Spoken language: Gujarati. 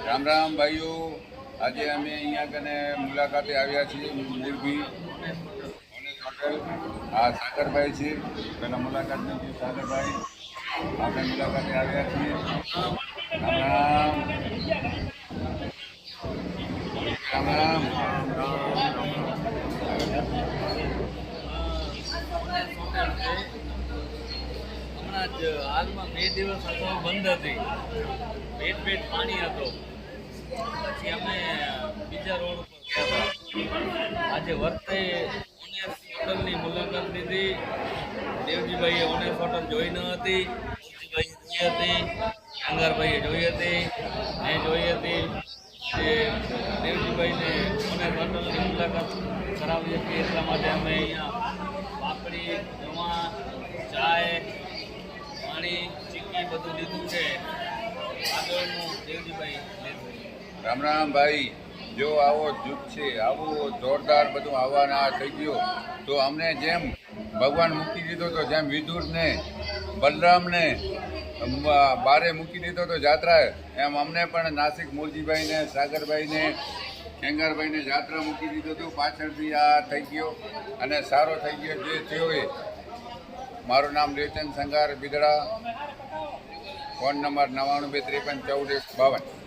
રામ રામ ભાઈઓ, આજે અમે અહીંયા કને મુલાકાતે આવ્યા છીએ મોરબી ઓનેસ્ટ હોટેલ. આ સાગરભાઈ છે, પહેલાં મુલાકાત નથી. સાગરભાઈ આપણે મુલાકાતે આવ્યા છીએ. રામ રામ રામ રામ. હમણાં જ હાલમાં 2 દિવસ અગાઉ બંધ હતી. પેટ પાણી હતો. પછી અમે બીજા રોડ ઉપર ગયા હતા. આજે વર્તે ઓનેસ્ટ હોટલની મુલાકાત લીધી. દેવજીભાઈએ ઓનેસ્ટ હોટલ જોઈ ન હતી. દેવજીભાઈએ જોઈ હતી, અંગારભાઈએ જોઈ હતી, મેં જોઈ હતી. જે દેવજીભાઈને ઓનેસ્ટ હોટલની મુલાકાત કરાવી હતી એટલા માટે અમે અહીંયા પાપડી, જમા, ચાય, પાણી, ચીક્કી બધું લીધું છે. આગળનું દેવજીભાઈ લીધું. રામ રામ ભાઈ, જો આવો જુગ છે, આવું જોરદાર બધું આવવાના થઈ ગયું તો અમને જેમ ભગવાન મૂકી દીધો તો, જેમ વિદુરને બલરામને બારે મૂકી દીધો તો જાત્રા, એમ અમને પણ નાસિક મૂળજીભાઈને, સાગરભાઈને, ખેંગારભાઈને જાત્રા મૂકી દીધો તો પાછળથી આ થઈ ગયો અને સારો થઈ ગયો જે થયો એ. મારું નામ રેચન સંગાર બિદડા, ફોન નંબર 99 253 14 52.